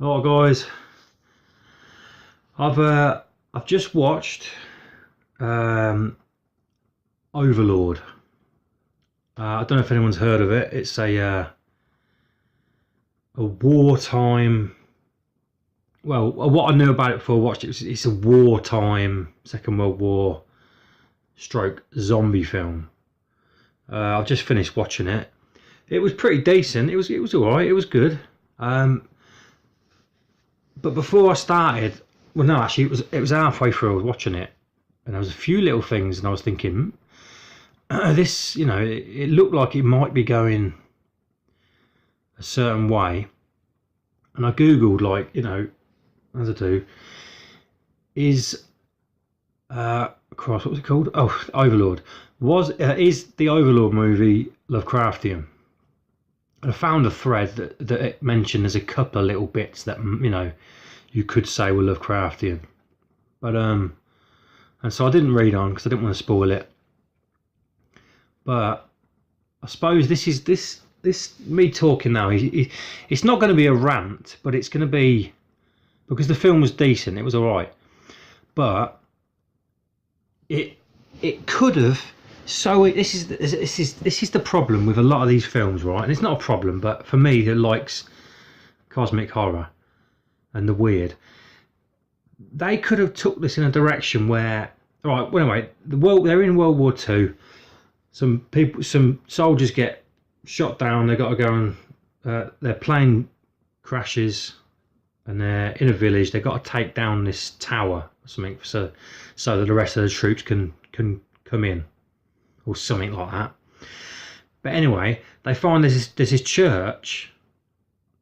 Oh guys, I've just watched um, Overlord. I don't know if anyone's heard of it. It's a wartime. Well, what I knew about it before I watched it was it's a wartime Second World War stroke zombie film. I've just finished watching it. It was pretty decent. It was all right. It was good. Um, but before I started, well, no, actually, it was halfway through. I was watching it, and there was a few little things, and I was thinking, this, it looked like it might be going a certain way. And I googled, like, as I do, is Christ, what was it called? Oh, Overlord. Is the Overlord movie Lovecraftian? And I found a thread that it mentioned there's a couple of little bits that you could say were Lovecraftian, but and so I didn't read on because I didn't want to spoil it. But I suppose this me talking now. It's not going to be a rant, but it's going to be, because the film was decent. It was all right, but it could have. So this is the problem with a lot of these films, right? And it's not a problem, but for me, who likes cosmic horror and the weird, they could have took this in a direction where, all right, well, anyway, they're in World War Two. Some soldiers get shot down. They got to go and their plane crashes, and they're in a village. They got to take down this tower or something, so that the rest of the troops can come in, or something like that. But anyway, they find there's this church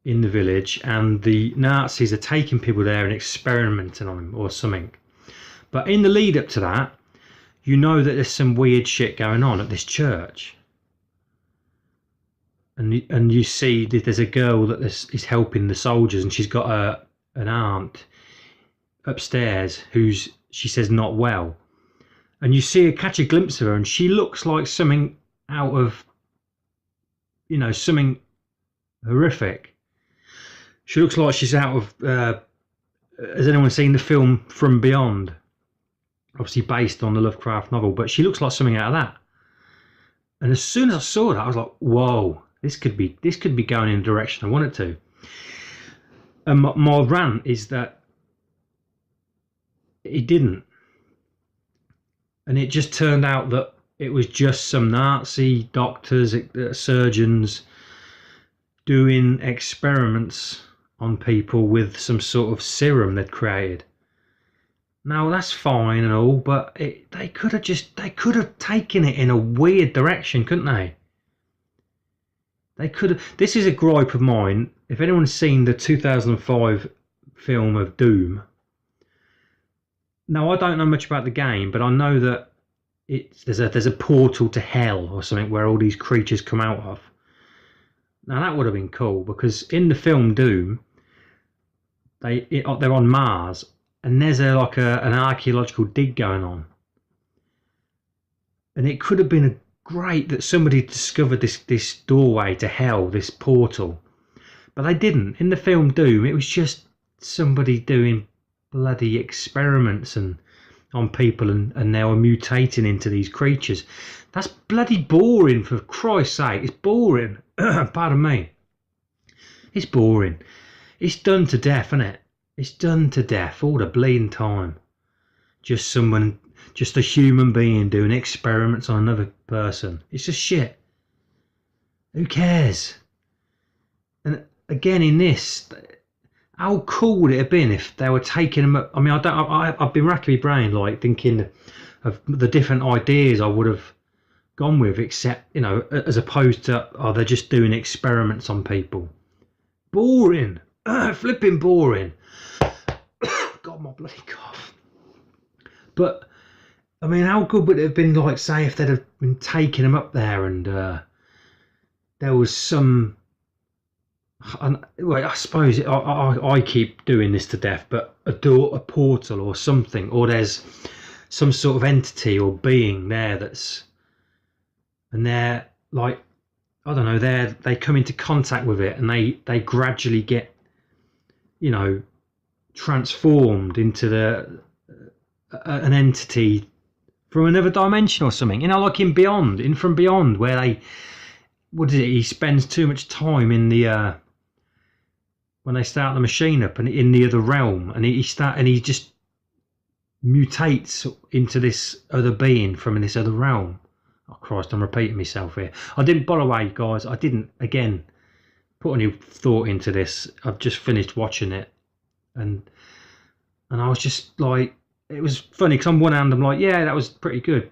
in the village, and the Nazis are taking people there and experimenting on them or something. But in the lead up to that, you know that there's some weird shit going on at this church, and you see that there's a girl that is helping the soldiers, and she's got an aunt upstairs who's, she says, not well, and you catch a glimpse of her, and she looks like something out of, something horrific. She looks like she's out of. Has anyone seen the film From Beyond? Obviously based on the Lovecraft novel, but she looks like something out of that. And as soon as I saw that, I was like, "Whoa, this could be going in the direction I want it to." And my rant is that it didn't, and it just turned out that it was just some Nazi doctors, surgeons, doing experiments on people with some sort of serum they'd created. Now that's fine and all, but they could have taken it in a weird direction, couldn't they? They could have. This is a gripe of mine. If anyone's seen the 2005 film of Doom, now I don't know much about the game, but I know that there's a portal to hell or something where all these creatures come out of. Now that would have been cool, because in the film Doom, they're on Mars, and there's an archaeological dig going on, and it could have been great that somebody discovered this doorway to hell, this portal, but they didn't. In the film Doom, it was just somebody doing bloody experiments and on people, and they were mutating into these creatures. That's bloody boring, for Christ's sake. It's boring. Pardon me. It's boring. It's done to death, isn't it? It's done to death all the bleeding time. Just a human being doing experiments on another person. It's just shit. Who cares? And again, in this, how cool would it have been if they were taking them up? I mean, I've been racking my brain, like, thinking of the different ideas I would have gone with, except, as opposed to, they're just doing experiments on people. Boring. Flipping boring. God, my bloody cough. But I mean, how good would it have been, like, say, if they'd have been taking them up there, and there was some. Well, I suppose I keep doing this to death, but a portal or something, or there's some sort of entity or being there and they're like, I don't know, they come into contact with it, and they gradually get, you know, transformed into an entity from another dimension or something, you know, like in From Beyond, where he spends too much time in the when they start the machine up and in the other realm, and he just mutates into this other being from this other realm. Oh Christ, I'm repeating myself here. I didn't, by the way, guys, I didn't again put any thought into this. I've just finished watching it, and I was just like, it was funny because on one hand I'm like, yeah, that was pretty good,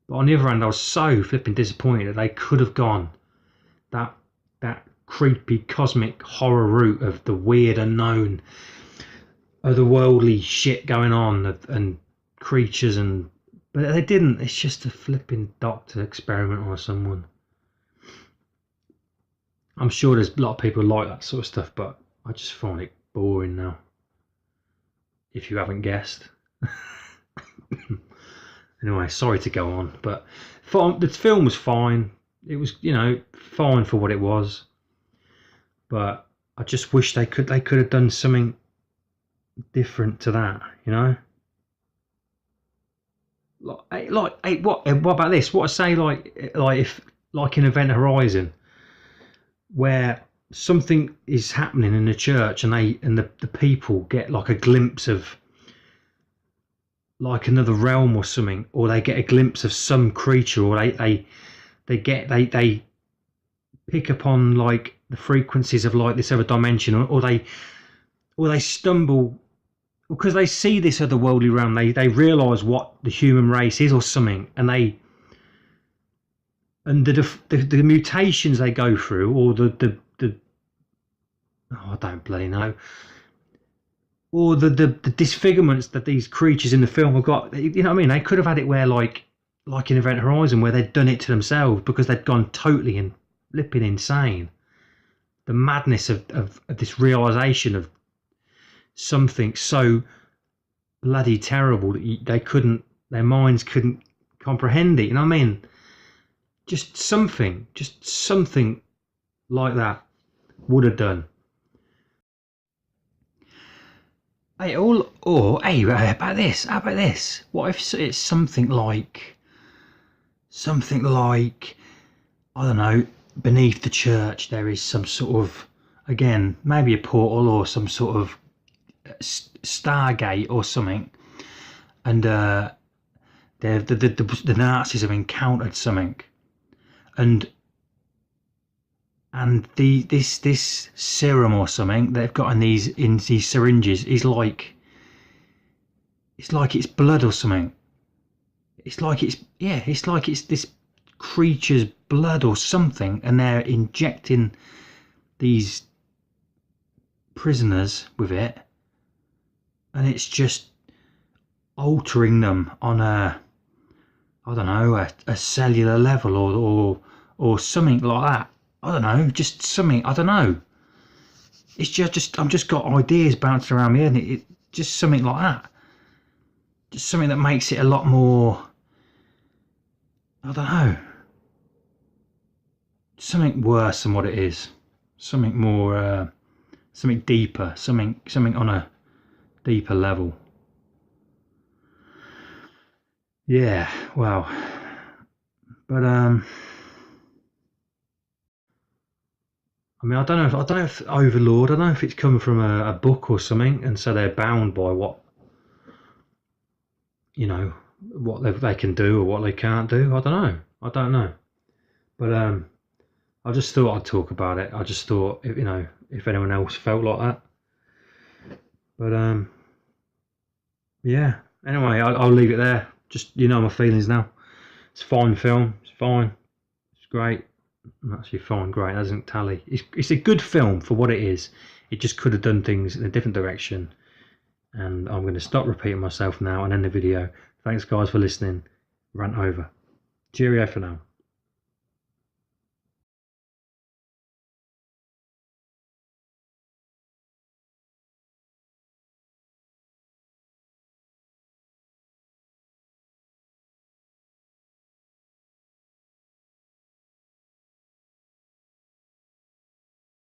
but on the other hand I was so flipping disappointed that they could have gone that creepy cosmic horror route of the weird unknown, otherworldly shit going on, and creatures, but they didn't. It's just a flipping doctor experiment or someone. I'm sure there's a lot of people who like that sort of stuff, but I just find it boring now, if you haven't guessed. Anyway, sorry to go on, but the film was fine. It was, you know, fine for what it was, but I just wish they could have done something different to that, you know. What about this? What I say, like if, like in Event Horizon, where something is happening in the church and the people get like a glimpse of like another realm or something, or they get a glimpse of some creature, or they pick up on like the frequencies of like this other dimension, or they stumble because they see this otherworldly realm. They realise what the human race is or something, and the mutations they go through, or the I don't bloody know, or the disfigurements that these creatures in the film have got. You know what I mean? They could have had it where like in Event Horizon, where they'd done it to themselves because they'd gone totally and flipping insane. The madness of this realisation of something so bloody terrible that their minds couldn't comprehend it. You know what I mean? Just something like that would have done. Hey, how about this? What if it's something like, I don't know, beneath the church there is some sort of, again, maybe a portal or some sort of stargate or something, and the Nazis have encountered something, and this serum or something they've got in these syringes is like, it's blood or something. It's like it's this creature's blood or something, and they're injecting these prisoners with it, and it's just altering them on a, I don't know, a cellular level, or something like that. I don't know, just something, I don't know. It's just I'm just got ideas bouncing around me, and it just something like that. Just something that makes it a lot more, I don't know, something worse than what it is. Something more, something deeper, something on a deeper level. Yeah, well, but I mean, I don't know if Overlord, I don't know if it's come from a book or something, and so they're bound by what, you know, what they can do or what they can't do. I don't know. But I just thought I'd talk about it. I just thought, you know, if anyone else felt like that. But yeah. Anyway, I'll leave it there. Just, you know, my feelings now. It's a fine film. It's fine. It's great. Actually, fine, great. That doesn't tally. It's a good film for what it is. It just could have done things in a different direction. And I'm going to stop repeating myself now and end the video. Thanks, guys, for listening. Rant over. Cheerio for now.